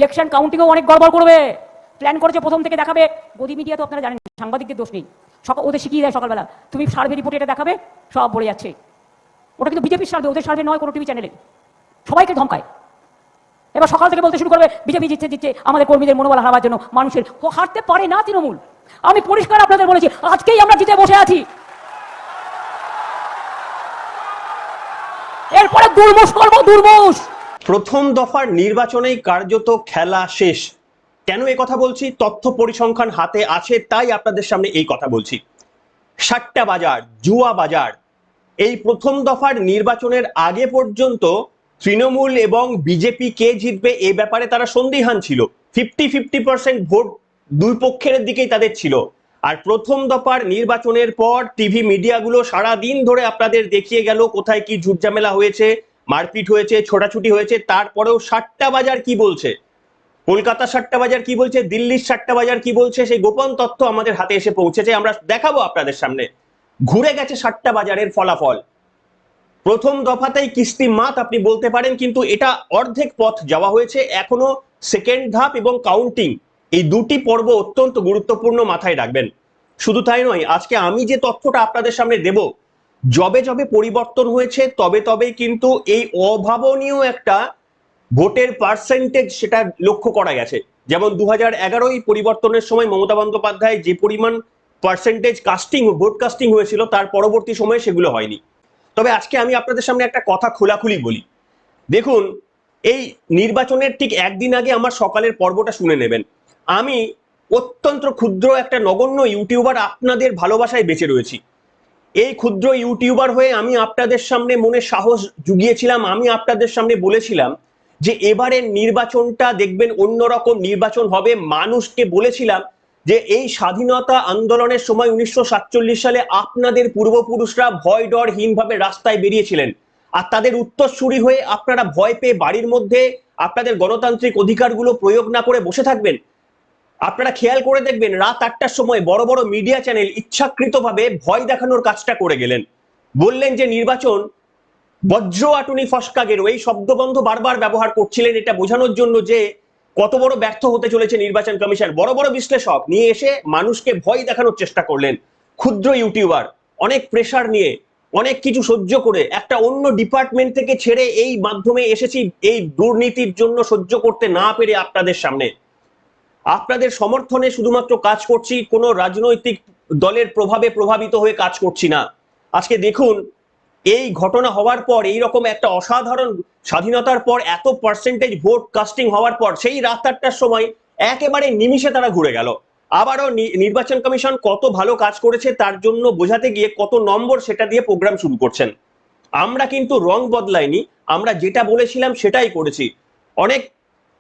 Election কাউন্টিংও অনেক গড়বড় করবে, প্ল্যান করেছে প্রথম থেকে দেখাবে। গদি মিডিয়া তো আপনারা জানেন, সাংবাদিকদের দোষ নেই, ওদের শিখিয়ে দেয় সকালবেলা, তুমি সার্ভে রিপোর্ট এটা দেখাবে, সব বলে যাচ্ছে। ওটা কিন্তু বিজেপির সার্ভে, ওদের সার্ভে নয় কোনো টিভি চ্যানেলে। সবাইকে ধমকায়। এবার সকাল থেকে বলতে শুরু করবে বিজেপি জিতছে আমাদের কর্মীদের মনোবল হারাবার জন্য। মানুষের হারতে পারে না তৃণমূল। আমি পরিষ্কার আপনাদের বলেছি, আজকেই আমরা জিতে বসে আছি। এরপরে দুর্মুষ করবো, দুর্মুষ। প্রথম দফার নির্বাচনেই কার্যত খেলা শেষ। কেন এই কথা বলছি? তথ্য পরিসংখ্যান হাতে আছে, তাই আপনাদের সামনে এই কথা বলছি। সাট্টা বাজার, জুয়া বাজার। এই প্রথম দফার নির্বাচনের আগে পর্যন্ত তৃণমূল এবং বিজেপি কে জিতবে এ ব্যাপারে তারা সন্দিহান ছিল। 50-50% ভোট দুই পক্ষের দিকেই তাদের ছিল। আর প্রথম দফার নির্বাচনের পর টিভি মিডিয়াগুলো সারা দিন ধরে আপনাদের দেখিয়ে গেল কোথায় কি ঝুটঝামেলা হয়েছে, মারপিট হয়েছে, ছোটাছুটি হয়েছে। তারপরেও সাট্টা বাজার কি বলছে, কলকাতা সাট্টা বাজার কি বলছে, দিল্লির সাট্টা বাজার কি বলছে, সেই গোপন তথ্য আমাদের হাতে এসে পৌঁছেছে। আমরা দেখাবো আপনাদের সামনে। ঘুরে গেছে সাট্টা বাজারের ফলাফল। প্রথম দফাতেই কিস্তি মাত আপনি বলতে পারেন, কিন্তু এটা অর্ধেক পথ যাওয়া হয়েছে। এখনো সেকেন্ড ধাপ এবং কাউন্টিং, এই দুটি পর্ব অত্যন্ত গুরুত্বপূর্ণ, মাথায় রাখবেন। শুধু তাই নয়, আজকে আমি যে তথ্যটা আপনাদের সামনে দেব, যবে যবে পরিবর্তন হয়েছে তবে তবেই কিন্তু এই অভাবনীয় একটা ভোটের পার্সেন্টেজ সেটা লক্ষ্য করা গেছে। যেমন 2011 পরিবর্তনের সময় মমতা বন্দ্যোপাধ্যায় যে পরিমাণ পার্সেন্টেজ কাস্টিং, ভোট কাস্টিং হয়েছিল, তার পরবর্তী সময়ে সেগুলো হয়নি। তবে আজকে আমি আপনাদের সামনে একটা কথা খোলাখুলি বলি। দেখুন, এই নির্বাচনের ঠিক একদিন আগে আমার সকালের পর্বটা শুনে নেবেন। আমি অত্যন্ত ক্ষুদ্র একটা নগণ্য ইউটিউবার আপনাদের ভালোবাসায় বেঁচে রয়েছি। এই ক্ষুদ্র ইউটিউবার হয়ে আমি আপনাদের সামনে মনে সাহস জুগিয়েছিলাম। আমি আপনাদের সামনে বলেছিলাম যে এবারের নির্বাচনটা দেখবেন অন্যরকম নির্বাচন হবে। মানুষকে বলেছিলাম যে এই স্বাধীনতা আন্দোলনের সময় 1947 সালে আপনাদের পূর্বপুরুষরা ভয় ডরহীনভাবে রাস্তায় বেরিয়েছিলেন, আর তাদের উত্তরসূরি হয়ে আপনারা ভয় পেয়ে বাড়ির মধ্যে আপনাদের গণতান্ত্রিক অধিকারগুলো প্রয়োগ না করে বসে থাকবেন। আপনারা খেয়াল করে দেখবেন, রাত 8টার সময় বড় বড় মিডিয়া চ্যানেল ইচ্ছাকৃতভাবে ভয় দেখানোর কাজটা করে গেলেন। বললেন যে নির্বাচন বজ্র আটুনি ফসকা গেরো, এই শব্দবন্ধ বারবার ব্যবহার করছিলেন এটা বোঝানোর জন্য যে কত বড় ব্যর্থ হতে চলেছে নির্বাচন কমিশন। বড় বড় বিশ্লেষক নিয়ে এসে মানুষকে ভয় দেখানোর চেষ্টা করলেন। ক্ষুদ্র ইউটিউবার অনেক প্রেসার নিয়ে, অনেক কিছু সহ্য করে, একটা অন্য ডিপার্টমেন্ট থেকে ছেড়ে এই মাধ্যমে এসেছি এই দুর্নীতির জন্য সহ্য করতে না পেরে আপনাদের সামনে। আপনাদের সমর্থনে শুধুমাত্র কাজ করছি, কোনো রাজনৈতিক দলের প্রভাবে প্রভাবিত হয়ে কাজ করছি না। আজকে দেখুন, এই ঘটনা হওয়ার পর, এই রকম একটা অসাধারণ স্বাধীনতার পর এত পার্সেন্টেজ ভোট কাস্টিং হওয়ার পর সেই রাত 8টার সময় একেবারে নিমিষে তারা ঘুরে গেল। আবারও নির্বাচন কমিশন কত ভালো কাজ করেছে তার জন্য বোঝাতে গিয়ে কত নম্বর সেটা দিয়ে প্রোগ্রাম শুরু করছেন। আমরা কিন্তু রং বদলাইনি, আমরা যেটা বলেছিলাম সেটাই করেছি। অনেক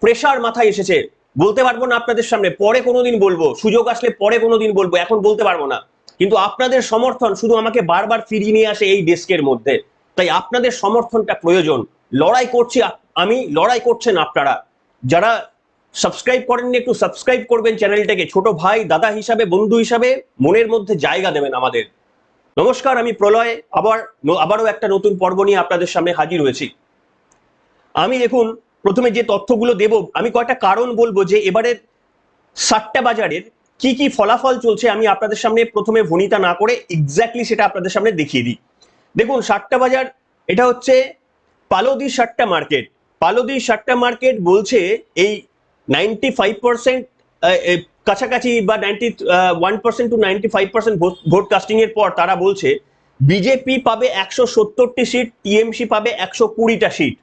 প্রেসার মাথায় এসেছে, বলতে পারবো না আপনাদের সামনে, পরে কোনোদিন বলবো, সুযোগ আসলে পরে কোনোদিন বলবো, এখন বলতে পারবো না। কিন্তু আপনাদের সমর্থন শুধু আমাকে বারবার ফিরিয়ে নিয়ে আসে এই ডেস্কের মধ্যে। তাই আপনাদের সমর্থনটা প্রয়োজন। লড়াই করছি আমি, লড়াই করছেন আপনারা। যারা সাবস্ক্রাইব করেননি একটু সাবস্ক্রাইব করবেন চ্যানেলটাকে। ছোট ভাই, দাদা হিসাবে, বন্ধু হিসাবে মনের মধ্যে জায়গা দেবেন আমাদের। নমস্কার, আমি প্রলয় আবারও একটা নতুন পর্ব নিয়ে আপনাদের সামনে হাজির হয়েছি। আমি দেখুন, প্রথমে যে তথ্যগুলো দেব, আমি কয়েকটা কারণ বলবো যে এবারে সাট্টা বাজারের কি কি ফলাফল চলছে আমি আপনাদের সামনে প্রথমে ভনিতা না করে এক্স্যাক্টলি সেটা আপনাদের সামনে দেখিয়ে দিই। দেখুন, সাট্টা বাজার এটা হচ্ছে পালোদি সাট্টা মার্কেট। পালোদি সাট্টা মার্কেট বলছে এই 95% কাছাকাছি বা 91% to 95% ভোট কাস্টিং এর পর তারা বলছে বিজেপি পাবে 170টি সিট, টিএমসি পাবে 120টা সিট।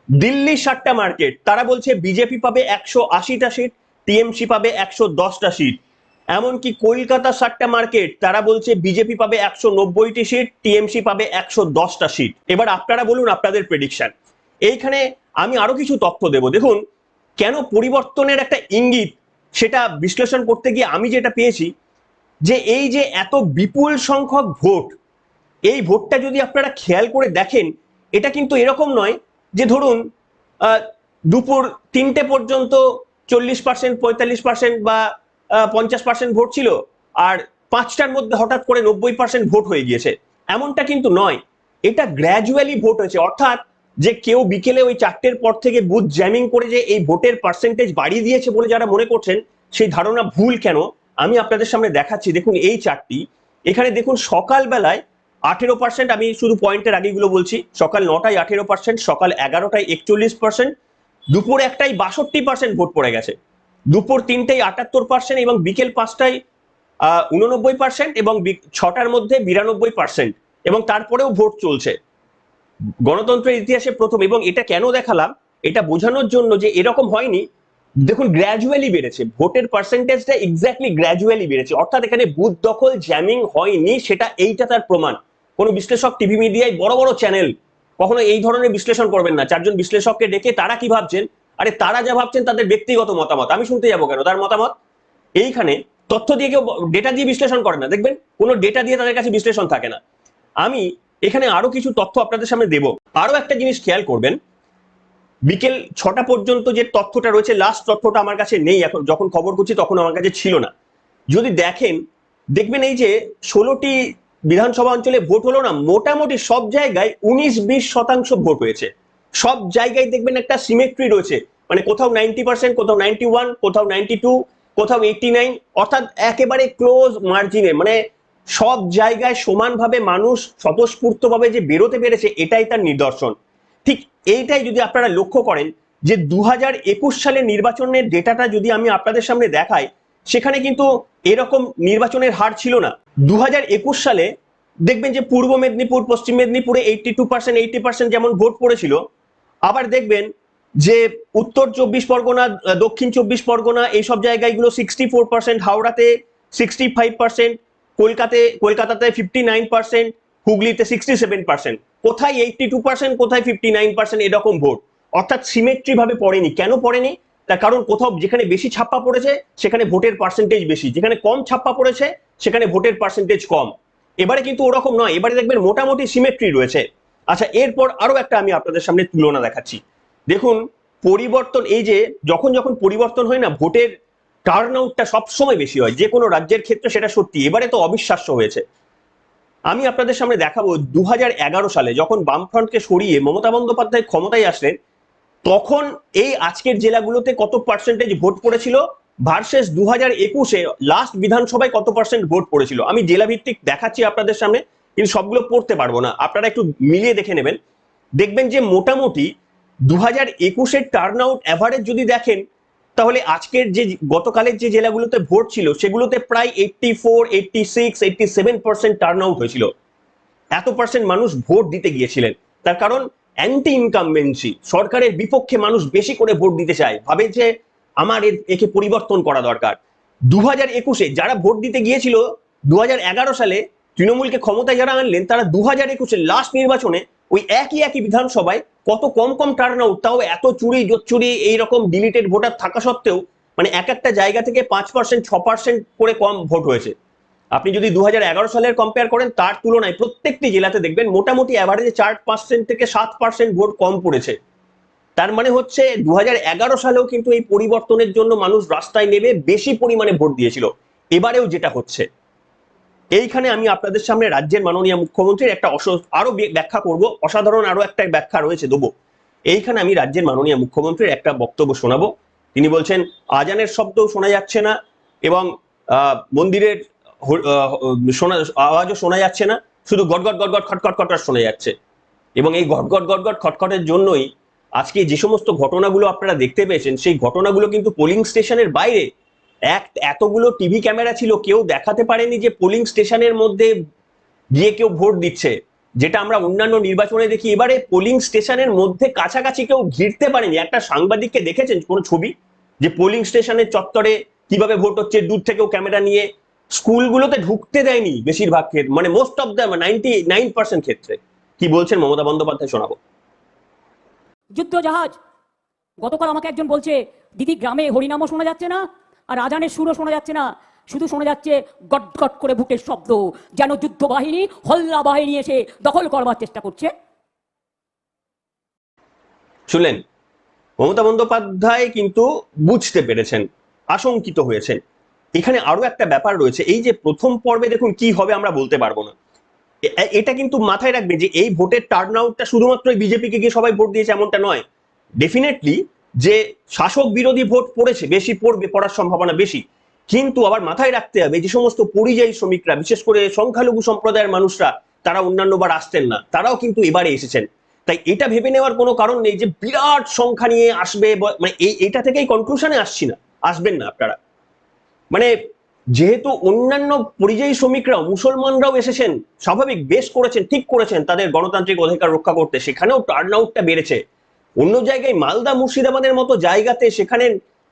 দিল্লি সাট্টা মার্কেট তারা বলছে বিজেপি পাবে 180টা সিট, টিএমসি পাবে 110টা সিট। এমনকি কলকাতা সাট্টা মার্কেট তারা বলছে বিজেপি পাবে 190টি সিট, টিএমসি পাবে 110টা সিট। এবার আপনারা বলুন আপনাদের প্রেডিকশন। এইখানে আমি আরো কিছু তথ্য দেব। দেখুন, কেন পরিবর্তনের একটা ইঙ্গিত সেটা বিশ্লেষণ করতে গিয়ে আমি যেটা পেয়েছি যে এই যে এত বিপুল সংখ্যক ভোট, এই ভোটটা যদি আপনারা খেয়াল করে দেখেন, এটা কিন্তু এরকম নয় যে ধরুন দুপুর 3টে পর্যন্ত 40%, 45% বা 50% ভোট ছিল, আর 5টার মধ্যে হঠাৎ করে 90% ভোট হয়ে গিয়েছে, এমনটা কিন্তু নয়। এটা গ্র্যাজুয়ালি ভোট হয়েছে। অর্থাৎ যে কেউ বিকেলে ওই 4টের পর থেকে বুথ জ্যামিং করে যে এই ভোটের পার্সেন্টেজ বাড়িয়ে দিয়েছে বলে যারা মনে করছেন, সেই ধারণা ভুল। কেন আমি আপনাদের সামনে দেখাচ্ছি, দেখুন এই চার্টটি, এখানে দেখুন সকালবেলায় 18%, আমি শুধু পয়েন্টের আগেগুলো বলছি, সকাল 9টায় 18%, সকাল 11টায় 41%, দুপুর 1টায় 62% ভোট পড়ে গেছে, দুপুর 3টায় 78% এবং বিকেল 5টায় 89% এবং 6টার মধ্যে 92%, এবং তারপরেও ভোট চলছে। গণতন্ত্রের ইতিহাসে প্রথম। এবং এটা কেন দেখালাম, এটা বোঝানোর জন্য যে এরকম হয়নি, দেখুন গ্র্যাজুয়ালি বেড়েছে ভোটের পার্সেন্টেজটা, এক্স্যাক্টলি গ্র্যাজুয়ালি বেড়েছে, অর্থাৎ এখানে বুথ দখল জ্যামিং হয়নি, সেটা এইটা তার প্রমাণ। কোন বিশ্লেষক টিভি মিডিয়ায় বড় বড় চ্যানেল কখনো এই ধরনের বিশ্লেষণ করবেন না। 4জন বিশ্লেষককে ডেকে তারা কি ভাবছেন, আরে তারা যা ভাবছেন তাদের ব্যক্তিগত মতামত, আমি শুনতে যাবো কেন তার মতামত? এইখানে তথ্য দিয়ে কেউ ডেটা দিয়ে বিশ্লেষণ করে না, দেখবেন কোনো ডেটা দিয়ে তাদের কাছে বিশ্লেষণ থাকে না। আমি এখানে আরো কিছু তথ্য আপনাদের সামনে দেব। আরো একটা জিনিস খেয়াল করবেন, বিকেল 6টা পর্যন্ত যে তথ্যটা রয়েছে, লাস্ট তথ্যটা আমার কাছে নেই, এখন যখন খবর করছি তখন আমার কাছে ছিল না। যদি দেখেন, দেখবেন এই যে 16টি বিধানসভা অঞ্চলে ভোট হলো না, মোটামুটি সব জায়গায় 19-20% ভোট হয়েছে। সব জায়গায় দেখবেন একটা সিমেট্রি রয়েছে, মানে কোথাও 90%, কোথাও 91, কোথাও 92, কোথাও 89, অর্থাৎ একেবারে ক্লোজ মার্জিনে, মানে সব জায়গায় সমানভাবে মানুষ স্বতঃস্ফূর্তভাবে যে বেরোতে পেরেছে, এটাই তার নিদর্শন। ঠিক এইটাই যদি আপনারা লক্ষ্য করেন যে 2021 সালের নির্বাচনের ডেটাটা যদি আমি আপনাদের সামনে দেখাই, সেখানে কিন্তু এরকম নির্বাচনের হার ছিল না। 2021 সালে দেখবেন যে পূর্ব মেদিনীপুর, পশ্চিম মেদিনীপুরে 82%, 80% যেমন ভোট পড়েছিল, আবার দেখবেন যে উত্তর 24 পরগনা, দক্ষিণ 24 পরগনা, এইসব জায়গাগুলো 64%, হাওড়াতে 65%, কলকাতাতে 59%, হুগলিতে 67%, কোথায় 82%, কোথায় 59%, এরকম ভোট। অর্থাৎ সিমেট্রি ভাবে পড়েনি। কেন পড়েনি? তার কারণ কোথাও যেখানে বেশি ছাপ্পা পড়েছে সেখানে ভোটের পার্সেন্টেজ বেশি, যেখানে কম ছাপ্পা পড়েছে সেখানে ভোটের পার্সেন্টেজ কম। এবারে কিন্তু ওরকম নয়, এবারে দেখবেন মোটামুটি সিমেট্রি রয়েছে। আচ্ছা, এরপর আরো একটা আমি আপনাদের সামনে তুলনা দেখাচ্ছি। দেখুন পরিবর্তন, এই যে যখন যখন পরিবর্তন হয় না, ভোটের টার্ন আউটটা সবসময় বেশি হয়, যে কোনো রাজ্যের ক্ষেত্রে সেটা সত্যি, এবারে তো অবিশ্বাস্য হয়েছে। আমি আপনাদের সামনে দেখাবো 2011 সালে যখন বামফ্রন্টকে সরিয়ে মমতা বন্দ্যোপাধ্যায় ক্ষমতায় আসলেন, তখন এই আজকের জেলাগুলোতে কত পার্সেন্টেজ ভোট পড়েছিল ভার্সেস 2021-এ লাস্ট বিধানসভায় কত পার্সেন্ট ভোট পড়েছিল। আমি জেলা ভিত্তিক দেখাচ্ছি আপনাদের সামনে, কিন্তু সবগুলো পড়তে পারবো না, আপনারা একটু মিলিয়ে দেখে নেবেন। দেখবেন যে মোটামুটি 2021-এর টার্ন আউট অ্যাভারেজ যদি দেখেন, তাহলে আজকের যে গতকালের যে জেলাগুলোতে ভোট ছিল সেগুলোতে প্রায় 84, 86, 87% টার্ন আউট হয়েছিল। এত পার্সেন্ট মানুষ ভোট দিতে গিয়েছিলেন। তার কারণ অ্যান্টি ইনকামবেন্সি, সরকারের বিপক্ষে মানুষ বেশি করে ভোট দিতে চায়, ভাবে যে আমার একে পরিবর্তন করা দরকার। 2021-এ যারা ভোট দিতে গিয়েছিল 2011 সালে তৃণমূলকে ক্ষমতায় যারা আনলেন, তারা 2021-এর লাস্ট নির্বাচনে ওই একই বিধানসভায় কত কম টার্ন আউট, তাও এত চুরি জোচ্চুরি এইরকম ডিলিটেড ভোটার থাকা সত্ত্বেও, মানে একটা জায়গা থেকে 5%, 6% করে কম ভোট হয়েছে। আপনি যদি 2011 সালের কম্পেয়ার করেন, তার তুলনায় প্রত্যেকটি জেলাতে দেখবেন মোটামুটি অ্যাভারেজে 4% থেকে 7% ভোট কম পড়েছে। তার মানে হচ্ছে 2011 সালেও কিন্তু এই পরিবর্তনের জন্য মানুষ রাস্তায় নেমে বেশি পরিমাণে ভোট দিয়েছিল। এবারেও যেটা হচ্ছে, এইখানে আমি আপনাদের সামনে রাজ্যের মাননীয় মুখ্যমন্ত্রীর একটা আরো ব্যাখ্যা করব, অসাধারণ আরো একটা ব্যাখ্যা রয়েছে দেবো। এইখানে আমি রাজ্যের মাননীয় মুখ্যমন্ত্রীর একটা বক্তব্য শোনাবো। তিনি বলছেন আজানের শব্দও শোনা যাচ্ছে না এবং মন্দিরের আওয়াজও শোনা যাচ্ছে না, শুধু গটগট গটগট খটখট খটখট শোনা যাচ্ছে। এবং এই গটগট গটগট খটখটের জন্যই আজকে যে সমস্ত ঘটনাগুলো আপনারা দেখতে পেয়েছেন, সেই ঘটনাগুলো কিন্তু পোলিং স্টেশনের বাইরে এতগুলো টিভি ক্যামেরা ছিল, কেউ দেখাতে পারেনি যে পোলিং স্টেশনের মধ্যে গিয়ে কেউ ভোট দিচ্ছে, যেটা আমরা অন্যান্য নির্বাচনে দেখি। এবারে পোলিং স্টেশনের মধ্যে কাছাকাছি কেউ ঘিরতে পারেনি। একটা সাংবাদিককে দেখেছেন কোনো ছবি যে পোলিং স্টেশনের চত্বরে কিভাবে ভোট হচ্ছে, দূর থেকেও ক্যামেরা নিয়ে? স্কুলগুলোতে ঢুকতে দেয়নি বেশিরভাগ ক্ষেত্রে, মানে মোস্ট অফ দ্য 99% ক্ষেত্রে। কি বলছেন মমতা বন্দ্যোপাধ্যায়, শোনাবো। যুদ্ধ জাহাজ, গতকাল আমাকে একজন বলছে, দিদি গ্রামে হরিনামও শোনা যাচ্ছে না আর আজানের সুরও শোনা যাচ্ছে না, শুধু শোনা যাচ্ছে গট গট করে বুকের শব্দ, যেন যুদ্ধ বাহিনী, হল্লা বাহিনী এসে দখল করবার চেষ্টা করছে। শুনলেন, মমতা বন্দ্যোপাধ্যায় কিন্তু বুঝতে পেরেছেন, আশঙ্কিত হয়েছেন। এখানে আরো একটা ব্যাপার রয়েছে, এই যে প্রথম পর্বে দেখুন কি হবে আমরা বলতে পারবো না। এটা কিন্তু মাথায় রাখবে যে এই ভোটের টার্ন আউটটা শুধুমাত্র বিজেপিকে গিয়ে সবাই ভোট দিয়েছে এমনটা নয়। ডেফিনেটলি যে শাসক বিরোধী ভোট পড়েছে, বেশি পড়বে, পড়ার সম্ভাবনা বেশি। কিন্তু আবার মাথায় রাখতে হবে যে সমস্ত পরিযায়ী শ্রমিকরা, বিশেষ করে সংখ্যালঘু সম্প্রদায়ের মানুষরা, তারা অন্যান্যবার আসতেন না, তারাও কিন্তু এবারে এসেছেন। তাই এটা ভেবে নেওয়ার কোনো কারণ নেই যে বিরাট সংখ্যা নিয়ে আসবে, মানে এটা থেকেই কনক্লুশনে আসছি না, আসবেন না আপনারা। মানে যেহেতু অন্যান্য পরিযায়ী শ্রমিকরাও, মুসলমানরাও এসেছেন, স্বাভাবিক, বেশ করেছেন, ঠিক করেছেন তাদের গণতান্ত্রিক অধিকার রক্ষা করতে, সেখানেও টার্ন আউটটা বেড়েছে। অন্য জায়গায় মালদা মুর্শিদাবাদের মতো জায়গাতে সেখানে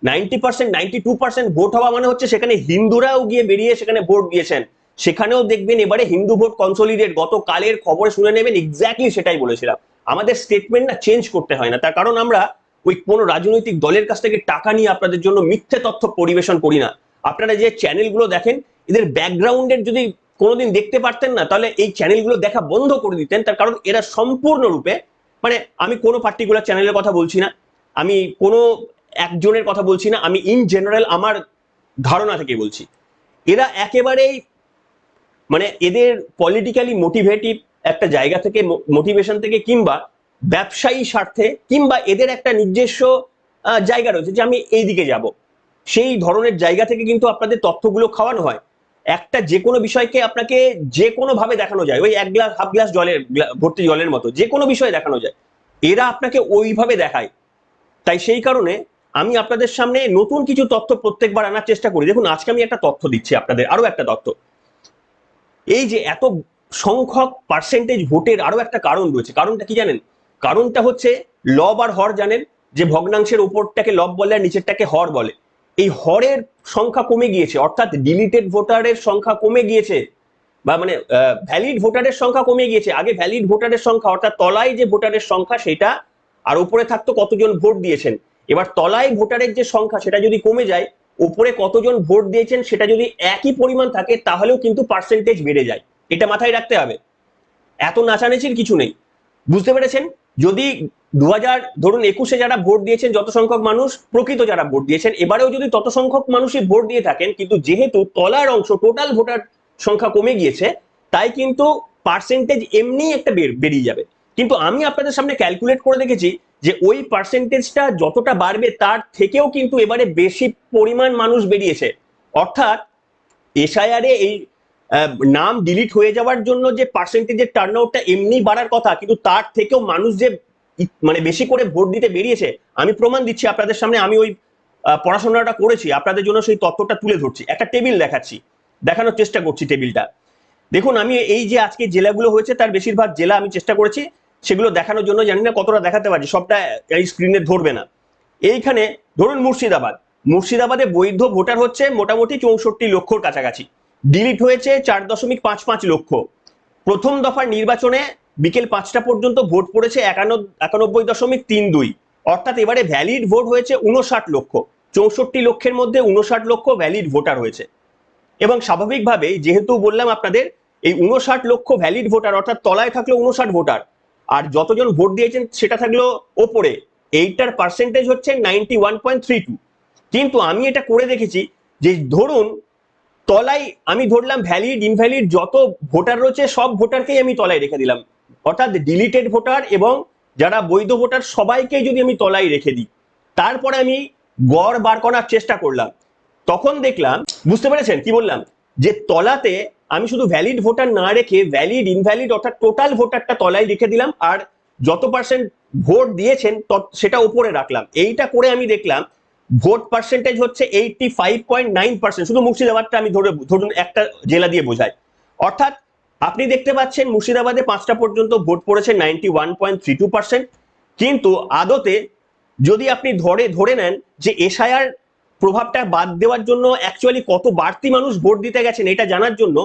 90%, 92% ভোট হওয়া মানে হচ্ছে সেখানে হিন্দুরাও গিয়ে বেরিয়ে সেখানে ভোট দিয়েছেন। সেখানেও দেখবেন এবারে হিন্দু ভোট কনসলিডেট, গতকালের খবরে শুনে নেবেন, এক্স্যাক্টলি সেটাই বলেছিলাম। আমাদের স্টেটমেন্ট না চেঞ্জ করতে হয় না, তার কারণ আমরা ওই কোনো রাজনৈতিক দলের কাছ থেকে টাকা নিয়ে আপনাদের জন্য মিথ্যে তথ্য পরিবেশন করি না। আপনারা যে চ্যানেলগুলো দেখেন, এদের ব্যাকগ্রাউন্ডের যদি কোনোদিন দেখতে পারতেন না, তাহলে এই চ্যানেলগুলো দেখা বন্ধ করে দিতেন। তার কারণ এরা সম্পূর্ণরূপে, মানে আমি কোনো পার্টিকুলার চ্যানেলের কথা বলছি না, আমি কোনো একজনের কথা বলছি না, আমি ইন জেনারেল আমার ধারণা থেকে বলছি, এরা একেবারেই মানে এদের পলিটিক্যালি মোটিভেটিভ একটা জায়গা থেকে, মোটিভেশন থেকে, কিংবা ব্যবসায়ী স্বার্থে, কিংবা এদের একটা নিজস্ব জায়গা রয়েছে যে আমি এই দিকে যাব, সেই ধরনের জায়গা থেকে কিন্তু আপনাদের তথ্যগুলো খাওয়ানো হয়। একটা যে কোনো বিষয়কে আপনাকে যে কোনো ভাবে দেখানো যায়, ওই 1 গ্লাস 1/2 গ্লাস জলের ভর্তি জলের মতো যে কোনো বিষয়ে দেখানো যায়, এরা আপনাকে ওইভাবে দেখায়। তাই সেই কারণে আমি আপনাদের সামনে নতুন কিছু তথ্য প্রত্যেকবার আনার চেষ্টা করি। দেখুন, আজকে আমি একটা তথ্য দিচ্ছি আপনাদের, আরো একটা তথ্য। এই যে এত সংখ্যক পার্সেন্টেজ ভোটের আরো একটা কারণ রয়েছে। কারণটা কি জানেন? কারণটা হচ্ছে লব আর হর। জানেন যে ভগ্নাংশের উপরটাকে লব বলে আর নিচেরটাকে হর বলে। এই হরের সংখ্যা কমে গিয়েছে, অর্থাৎ ডিলিটেড ভোটারের সংখ্যা কমে গিয়েছে, বা মানে ভ্যালিড ভোটারের সংখ্যা কমে গিয়েছে। আগে ভ্যালিড ভোটারের সংখ্যা, অর্থাৎ তলায় যে ভোটারের সংখ্যা সেটা, আর উপরে থাকতো কতজন ভোট দিয়েছেন। এবার তলায় ভোটারের যে সংখ্যা সেটা যদি কমে যায়, উপরে কতজন ভোট দিয়েছেন সেটা যদি একই পরিমাণ থাকে, তাহলেও কিন্তু পার্সেন্টেজ বেড়ে যায়। এটা মাথায় রাখতে হবে, এত নাচানাচির কিছু নেই। বুঝতে পেরেছেন? যদি 2021 যারা ভোট দিয়েছেন, যত সংখ্যক মানুষ প্রকৃত যারা ভোট দিয়েছেন, এবারেও যদি তত সংখ্যক মানুষই ভোট দিয়ে থাকেন, কিন্তু যেহেতু তলার অংশ, টোটাল ভোটার সংখ্যা কমে গিয়েছে, তাই কিন্তু পার্সেন্টেজ এমনি একটা বেরিয়ে যাবে। কিন্তু আমি আপনাদের সামনে ক্যালকুলেট করে দেখেছি যে ওই পার্সেন্টেজটা যতটা বাড়বে তার থেকেও কিন্তু এবারে বেশি পরিমাণ মানুষ বেরিয়েছে। অর্থাৎ এসআইআরে এই নাম ডিলিট হয়ে যাওয়ার জন্য যে পার্সেন্টেজের টার্ন আউটটা এমনি বাড়ার কথা, কিন্তু তার থেকেও মানুষ যে মানে বেশি করে ভোট দিতে বেরিয়েছে, আমি প্রমাণ দিচ্ছি আপনাদের সামনে। আমি ওই পড়াশোনাটা করেছি, আপনাদের জন্য সেই তথ্যটা তুলে ধরছি। একটা টেবিল দেখাচ্ছি, দেখানোর চেষ্টা করছি টেবিলটা। দেখুন, আমি এই যে আজকে জেলাগুলো হয়েছে তার বেশিরভাগ জেলা আমি চেষ্টা করেছি সেগুলো দেখানোর জন্য। জানি না কতটা দেখাতে পারছি, সবটা এই স্ক্রিনে ধরবে না। এইখানে ধরুন মুর্শিদাবাদ, মুর্শিদাবাদে বৈধ ভোটার হচ্ছে মোটামুটি 64 লক্ষর কাছাকাছি, ডিলিট হয়েছে 4.55 লক্ষ। প্রথম দফার নির্বাচনে বিকেল 5টা পর্যন্ত ভোট পড়েছে 91.32, অর্থাৎ এবারে ভ্যালিড ভোট হয়েছে 59 লক্ষ। 64 লক্ষের মধ্যে 59 লক্ষ ভ্যালিড ভোটার হয়েছে। এবং স্বাভাবিকভাবে যেহেতু বললাম আপনাদের, এই 59 লক্ষ ভ্যালিড ভোটার, অর্থাৎ তলায় থাকলো 59 ভোটার, আর যতজন ভোট দিয়েছেন সেটা থাকলো ওপরে, এইটার পার্সেন্টেজ হচ্ছে 91.32। কিন্তু আমি এটা করে দেখেছি যে ধরুন তলায় আমি ধরলাম ভ্যালিড ইনভ্যালিড যত ভোটার রয়েছে সব ভোটারকেই আমি তলায় রেখে দিলাম, অর্থাৎ ডিলিটেড ভোটার এবং যারা বৈধ ভোটার সবাইকে যদি আমি তলায় রেখে দিই, তারপরে আমি গড় বার করার চেষ্টা করলাম, তখন দেখলাম, বুঝতে পেরেছেন কি বললাম, যে তলাতে আমি শুধু ভ্যালিড ভোটার না রেখে ভ্যালিড ইনভ্যালিড অর্থাৎ টোটাল ভোটারটা তলায় রেখে দিলাম, আর যত পার্সেন্ট ভোট দিয়েছেন সেটা উপরে রাখলাম। এইটা করে আমি দেখলাম ভোট পার্সেন্টেজ হচ্ছে 85.9%। শুধু মুর্শিদাবাদটা আমি ধরুন একটা জেলা দিয়ে বোঝাই। অর্থাৎ আপনি দেখতে পাচ্ছেন মুর্শিদাবাদে 5টা পর্যন্ত ভোট পড়েছে 91.32%, কিন্তু আদতে যদি আপনি ধরে নেন যে এসআইআর প্রভাবটা বাদ দেওয়ার জন্য অ্যাকচুয়ালি কত বাড়তি মানুষ ভোট দিতে গেছেন এটা জানার জন্য,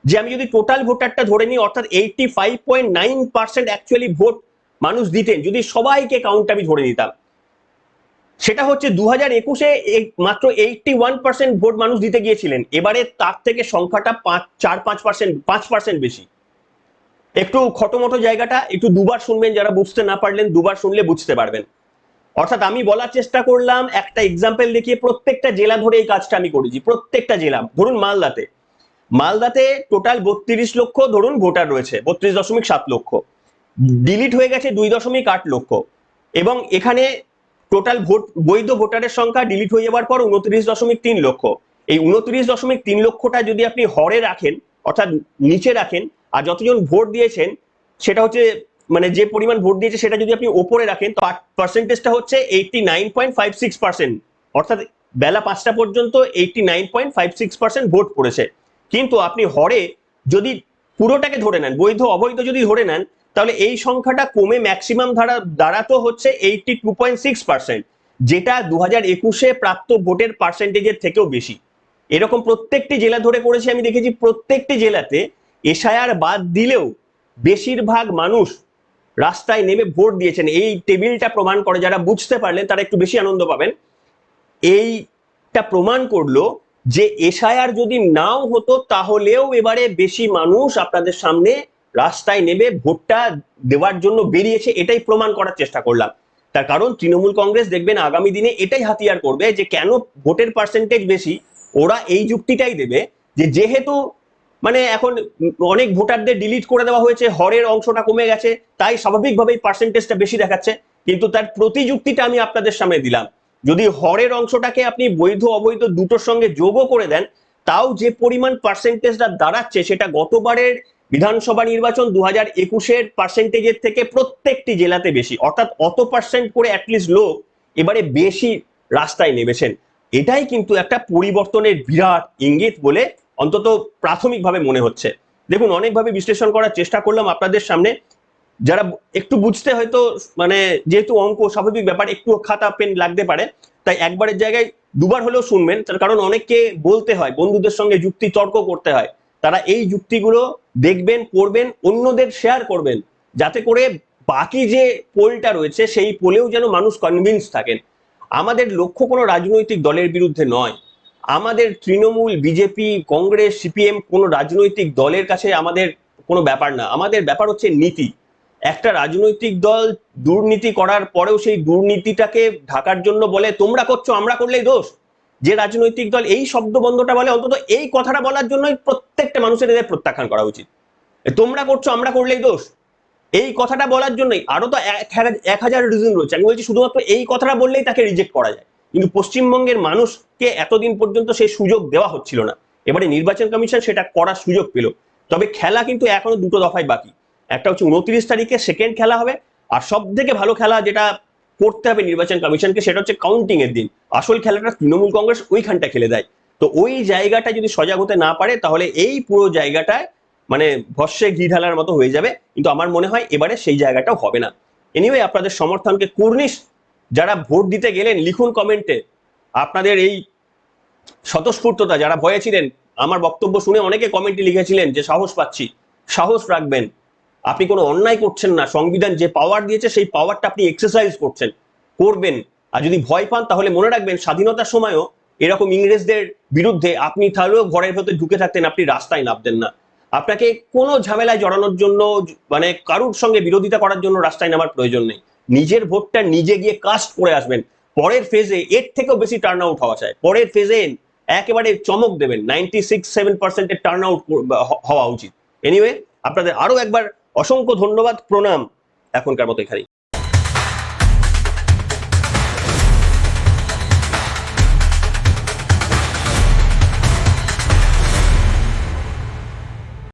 যে আমি যদি টোটাল ভোটারটা ধরে নিই, অর্থাৎ 85.9% অ্যাকচুয়ালি ভোট মানুষ দিতেন, যদি সবাইকে কাউন্ট আমি ধরে নিতাম, সেটা হচ্ছে 2021-এ মাত্র 81% ভোট মানুষ দিতে গিয়েছিলেন। এবারে তার থেকে সংখ্যাটা 5% বেশি। একটু খটোমটো জায়গাটা একটু দুবার শুনবেন, যারা বুঝতে না পারলেন দুবার শুনলে বুঝতে পারবেন। অর্থাৎ আমি বলার চেষ্টা করলাম একটা এক্সাম্পল দেখিয়ে, প্রত্যেকটা জেলা ধরে এই কাজটা আমি করেছি। প্রত্যেকটা জেলা, ধরুন মালদাতে মালদাতে টোটাল 32 লক্ষ ধরুন ভোটার রয়েছে, 32.7 লক্ষ, ডিলিট হয়ে গেছে 2.8 লক্ষ, এবং এখানে টোটাল বৈধ ভোটারের সংখ্যা ডিলিট হয়ে যাওয়ার পর 29.3 লক্ষ। এই 29.3 লক্ষটা যদি আপনি হরে রাখেন, অর্থাৎ নিচে রাখেন, আর যতজন ভোট দিয়েছেন সেটা হচ্ছে মানে যে পরিমাণ ভোট দিয়েছে সেটা যদি আপনি ওপরে রাখেন, তো পার্সেন্টেজটা হচ্ছে 89.56%, অর্থাৎ বেলা 5টা পর্যন্ত 89.56% ভোট পড়েছে। কিন্তু আপনি হরে যদি পুরোটাকে ধরে নেন, বৈধ অবৈধ যদি ধরে নেন, তাহলে এই সংখ্যাটা কমে ম্যাক্সিমাম দাঁড়াতো হচ্ছে 82.6%, যেটা 2021-এ প্রাপ্ত ভোটের পার্সেন্টেজের থেকেও বেশি। এরকম প্রত্যেকটি জেলা ধরে করেছি আমি, দেখেছি প্রত্যেকটি জেলাতে এসআইআর বাদ দিলেও বেশিরভাগ মানুষ রাস্তায় নেমে ভোট দিয়েছেন। এই টেবিলটা প্রমাণ করে, যারা বুঝতে পারলেন তারা একটু বেশি আনন্দ পাবেন। এইটা প্রমাণ করলো যে এসআইআর যদি নাও হতো তাহলেও এবারে বেশি মানুষ আপনাদের সামনে রাস্তায় নেমে ভোটটা দেওয়ার জন্য বেরিয়েছে, এটাই প্রমাণ করার চেষ্টা করলাম। তার কারণ তৃণমূল কংগ্রেস দেখবেন আগামী দিনে এটাই হাতিয়ার করবে যে কেন ভোটের পার্সেন্টেজ বেশি। ওরা এই যুক্তিটাই দেবে যে যেহেতু মানে এখন অনেক ভোটারদের ডিলিট করে দেওয়া হয়েছে, হরের অংশটা কমে গেছে, তাই স্বাভাবিকভাবেই পার্সেন্টেজটা বেশি দেখাচ্ছে। কিন্তু তার প্রতিযুক্তিটা আমি আপনাদের সামনে দিলাম, যদি হরের অংশটাকে আপনি বৈধ অবৈধ দুটোর সঙ্গে যোগও করে দেন, তাও যে পরিমাণ পার্সেন্টেজটা দাঁড়াচ্ছে সেটা গতবারের বিধানসভা নির্বাচন 2021-এর পার্সেন্টেজের থেকে প্রত্যেকটি জেলাতে বেশি, অর্থাৎ অত পার্সেন্ট করে অ্যাটলিস্ট লোক এবারে বেশি রাস্তায় নেমেছেন। এটাই কিন্তু একটা পরিবর্তনের বিরাট ইঙ্গিত বলে অন্তত প্রাথমিকভাবে মনে হচ্ছে। দেখুন, অনেকভাবে বিশ্লেষণ করার চেষ্টা করলাম আপনাদের সামনে, যারা একটু বুঝতে হয়তো মানে যেহেতু অঙ্ক স্বাভাবিক ব্যাপার, একটু খাতা পেন লাগতে পারে, তাই একবারের জায়গায় দুবার হলেও শুনবেন। তার কারণ অনেককে বলতে হয়, বন্ধুদের সঙ্গে যুক্তি তর্ক করতে হয়, তারা এই যুক্তিগুলো দেখবেন, পড়বেন, অন্যদের শেয়ার করবেন, যাতে করে বাকি যে পোলটা রয়েছে সেই পোলেও যেন মানুষ কনভিন্স থাকেন। আমাদের লক্ষ্য কোনো রাজনৈতিক দলের বিরুদ্ধে নয়, আমাদের তৃণমূল, বিজেপি, কংগ্রেস, সিপিএম কোনো রাজনৈতিক দলের কাছে আমাদের কোনো ব্যাপার না। আমাদের ব্যাপার হচ্ছে নীতি। একটা রাজনৈতিক দল দুর্নীতি করার পরেও সেই দুর্নীতিটাকে ঢাকার জন্য বলে তোমরা করছো আমরা করলেই দোষ। যে রাজনৈতিক দল এই শব্দবন্ধটা বলে, অন্তত এই কথাটা বলার জন্যই প্রত্যেকটা মানুষের এদের প্রত্যাখ্যান করা উচিত। তোমরা করছো আমরা করলেই দোষ, এই কথাটা বলার জন্যই আরো তো 1000 রিজন রয়েছে। আমি বলছি শুধুমাত্র এই কথাটা বললেই তাকে রিজেক্ট করা যায়, কিন্তু পশ্চিমবঙ্গের মানুষকে এতদিন পর্যন্ত সেই সুযোগ দেওয়া হচ্ছিল না। এবারে নির্বাচন কমিশন সেটা করার সুযোগ পেল। তবে খেলা কিন্তু এখনো দুটো দফায় বাকি। একটা হচ্ছে 29 তারিখে সেকেন্ড খেলা হবে, আর সব থেকে ভালো খেলা যেটা করতে হবে নির্বাচন কমিশনকে সেটা হচ্ছে কাউন্টিং এর দিন। আসল খেলাটা তৃণমূল কংগ্রেস ওইখানটা খেলে দেয়। তো ওই জায়গাটা যদি সজাগ হতে না পারে তাহলে এই পুরো জায়গাটায় মানে ভস্যে ঘি ঢালার মতো হয়ে যাবে। কিন্তু আমার মনে হয় এবারে সেই জায়গাটাও হবে না। এনিওয়ে, আপনাদের সমর্থনকে কুর্নিশ। যারা ভোট দিতে গেলেন লিখুন কমেন্টে আপনাদের এই স্বতঃস্ফূর্ততা, যারা ভয়ে ছিলেন। আমার বক্তব্য শুনে অনেকে কমেন্টে লিখেছিলেন যে সাহস পাচ্ছি। সাহস রাখবেন, আপনি কোনো অন্যায় করছেন না, সংবিধান যে পাওয়ার দিয়েছে সেই পাওয়ারটা আপনি এক্সারসাইজ করবেন। আর যদি ভয় পান তাহলে মনে রাখবেন স্বাধীনতার সময়ও এরকম ইংরেজদের বিরুদ্ধে আপনি তাহলেও ঘরের ভেতরে ঢুকে থাকতেন, আপনি রাস্তায় নামতেন না। আপনাকে কোনো ঝামেলায় জড়ানোর জন্য মানে কারুর সঙ্গে বিরোধিতা করার জন্য রাস্তায় নামার প্রয়োজন নেই। নিজের ভোটটা নিজে গিয়ে কাস্ট করে আসবেন। পরের ফেজে এর থেকেও বেশি টার্ন আউট হওয়া চাই। পরের ফেজে একেবারে চমক দেবেন, 96-7% টার্ন আউট হওয়া উচিত। এনিওয়ে, আপনাদের আরো একবার অসংখ্য ধন্যবাদ, প্রণাম, এখনকার মতো এখানেই।